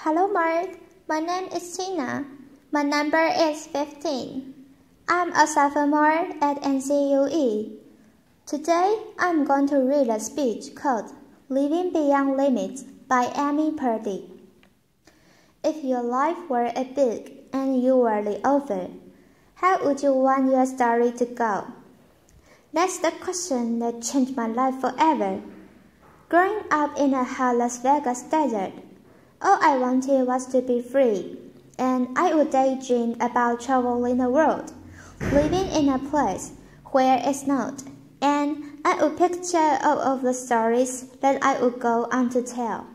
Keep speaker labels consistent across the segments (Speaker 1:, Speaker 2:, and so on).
Speaker 1: Hello Mark, my name is Tina. My number is 15. I'm a sophomore at NCUE. Today I'm going to read a speech called Living Beyond Limits by Purdy. If your life were a book and you were the author, how would you want your story to go? That's the question that changed my life forever. Growing up in a hot Las Vegas desert, all I wanted was to be free, and I would daydream about traveling the world, living in a place where it snowed, and I would picture all of the stories that I would go on to tell.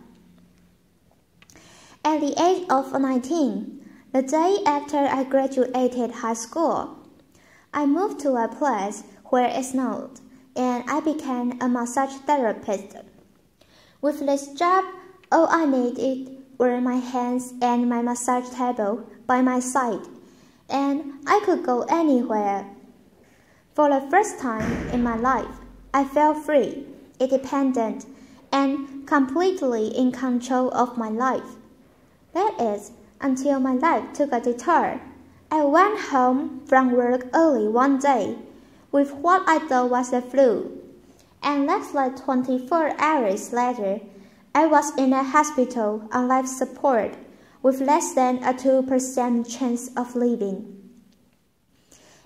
Speaker 1: At the age of 19, the day after I graduated high school, I moved to a place where it snowed, and I became a massage therapist. With this job, all I needed were my hands and my massage table by my side, and I could go anywhere. For the first time in my life, I felt free, independent, and completely in control of my life. That is, until my life took a detour. I went home from work early one day with what I thought was the flu, and less than 24 hours later, I was in a hospital on life support with less than a 2% chance of living.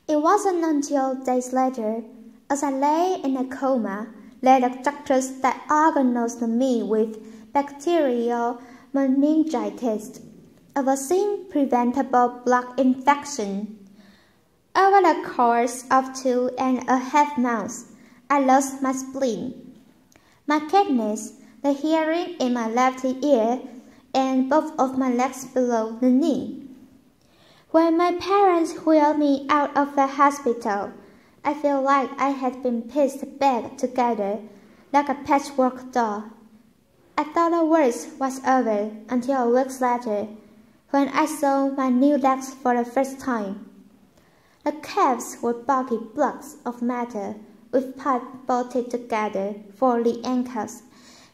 Speaker 1: It wasn't until days later, as I lay in a coma, that the doctors diagnosed me with bacterial meningitis, a vaccine-preventable blood infection. Over the course of 2.5 months, I lost my spleen, my kidneys, the hearing in my left ear, and both of my legs below the knee. When my parents wheeled me out of the hospital, I felt like I had been pieced back together like a patchwork doll. I thought the worst was over until weeks later, when I saw my new legs for the first time. The calves were bulky blocks of metal with pipes bolted together for the ankles,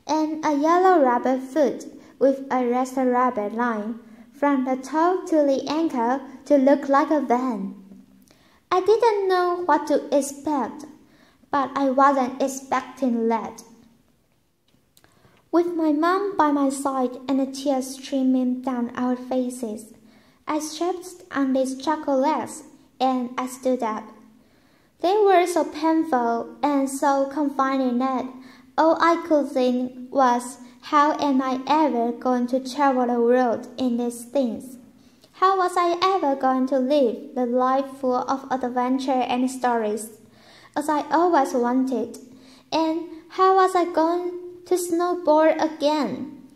Speaker 1: and a yellow rubber foot with a red rubber line from the toe to the ankle to look like a van. I didn't know what to expect, but I wasn't expecting that. With my mom by my side and the tears streaming down our faces, I stretched on these chocolate legs and I stood up. They were so painful and so confining that all I could think was, how am I ever going to travel the world in these things? How was I ever going to live the life full of adventure and stories, as I always wanted? And how was I going to snowboard again?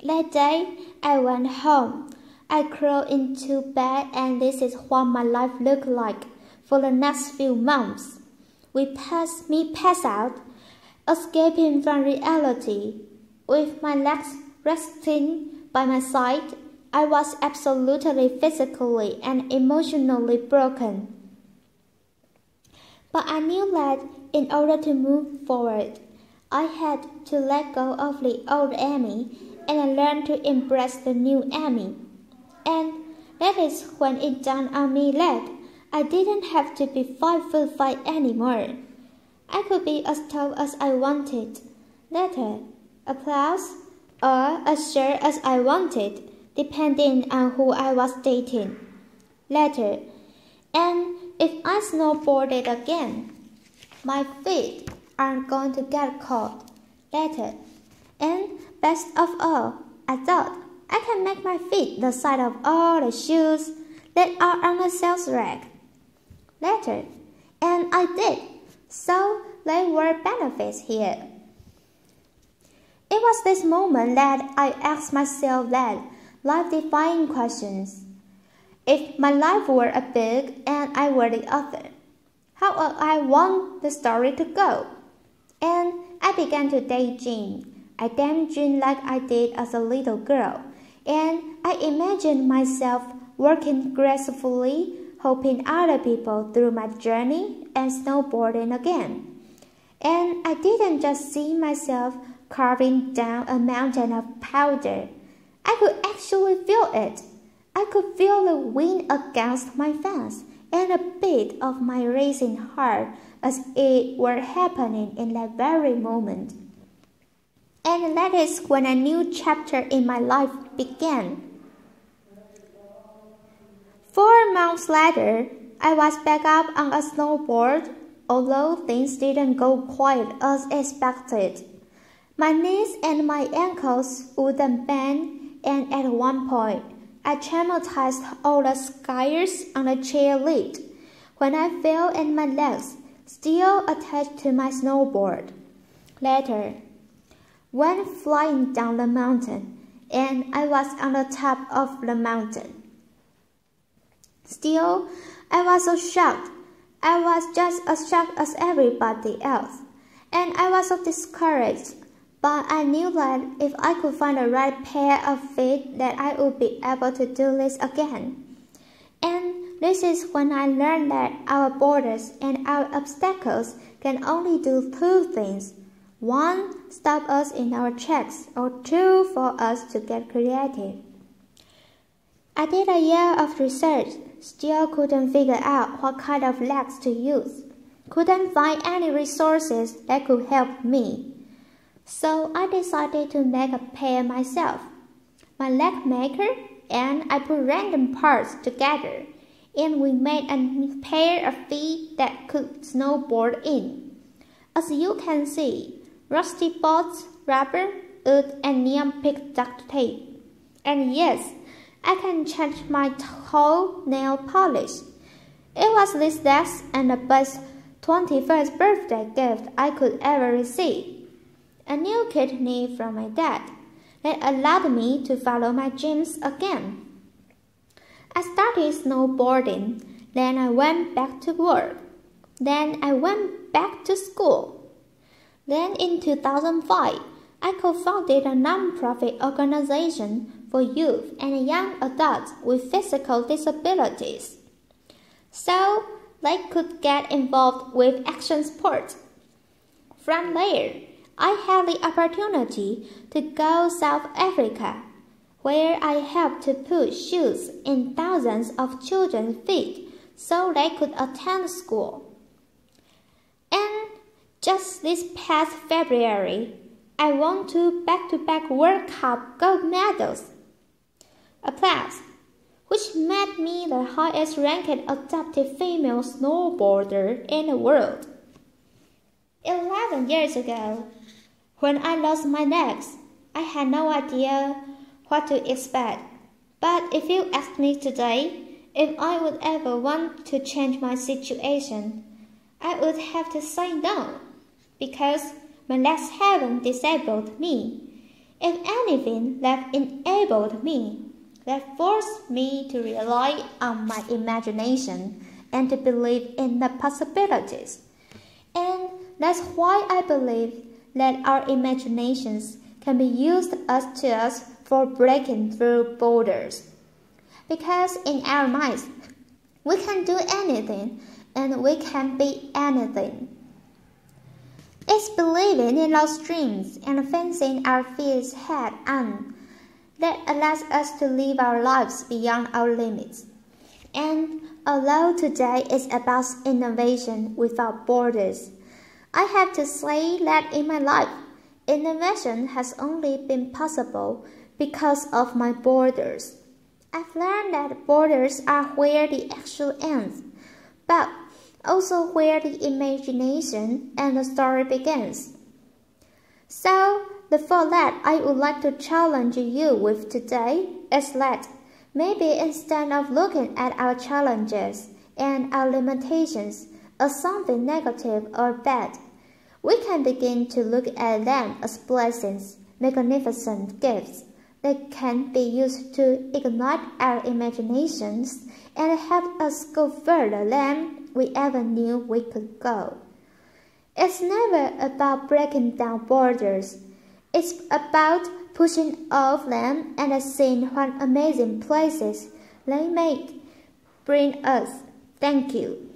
Speaker 1: That day, I went home. I crawled into bed, and this is what my life looked like for the next few months. Me pass out, escaping from reality. With my legs resting by my side, I was absolutely physically and emotionally broken. But I knew that in order to move forward, I had to let go of the old Amy and learn to embrace the new Amy. And that is when it dawned on me that I didn't have to be 5'5" anymore. I could be as tall as I wanted, later, applause, or as short as I wanted, depending on who I was dating, later. And if I snowboarded again, my feet aren't going to get cold, later. And best of all, I thought I can make my feet the size of all the shoes that are on the sales rack, later. And I did, so there were benefits here. It was this moment that I asked myself that life-defying questions. If my life were a book and I were the author, how would I want the story to go? And I began to daydream. I daydreamed like I did as a little girl, and I imagined myself working gracefully, helping other people through my journey and snowboarding again. And I didn't just see myself carving down a mountain of powder. I could actually feel it. I could feel the wind against my face and a beat of my racing heart as it were happening in that very moment. And that is when a new chapter in my life began. 4 months later, I was back up on a snowboard, although things didn't go quite as expected. My knees and my ankles wouldn't bend, and at one point, I traumatized all the skiers on the chairlift when I fell and my legs still attached to my snowboard. Later, went flying down the mountain, and I was on the top of the mountain. Still, I was so shocked. I was just as shocked as everybody else, and I was so discouraged. But I knew that if I could find the right pair of feet, that I would be able to do this again. And this is when I learned that our borders and our obstacles can only do 2 things. 1, stop us in our tracks, or 2, for us to get creative. I did a year of research, still couldn't figure out what kind of legs to use. Couldn't find any resources that could help me. So I decided to make a pair myself. My leg maker and I put random parts together, and we made a pair of feet that could snowboard in. As you can see, rusty bolts, rubber, wood, and neon pink duct tape. And yes, I can change my whole nail polish. It was this legs and the best 21st birthday gift I could ever receive. A new kidney from my dad that allowed me to follow my dreams again. I started snowboarding, then I went back to work, then I went back to school. Then in 2005, I co-founded a non-profit organization for youth and young adults with physical disabilities, so they could get involved with action sports. From there, I had the opportunity to go South Africa, where I helped to put shoes in thousands of children's feet so they could attend school. And just this past February, I won 2 back-to-back World Cup gold medals, a place which made me the highest-ranked adopted female snowboarder in the world. 11 years ago, when I lost my legs, I had no idea what to expect. But if you ask me today if I would ever want to change my situation, I would have to say no, because my legs haven't disabled me. If anything, they've enabled me. They've forced me to rely on my imagination and to believe in the possibilities. And that's why I believe that our imaginations can be used as tools for breaking through borders. Because in our minds, we can do anything and we can be anything. It's believing in those dreams and facing our fears head on that allows us to live our lives beyond our limits. And although today is about innovation without borders, I have to say that in my life, innovation has only been possible because of my borders. I've learned that borders are where the action ends, but also where the imagination and the story begins. So, the thought that I would like to challenge you with today is that maybe instead of looking at our challenges and our limitations as something negative or bad, we can begin to look at them as blessings, magnificent gifts that can be used to ignite our imaginations and help us go further than we ever knew we could go. It's never about breaking down borders. It's about pushing off them and seeing what amazing places they may bring us. Thank you.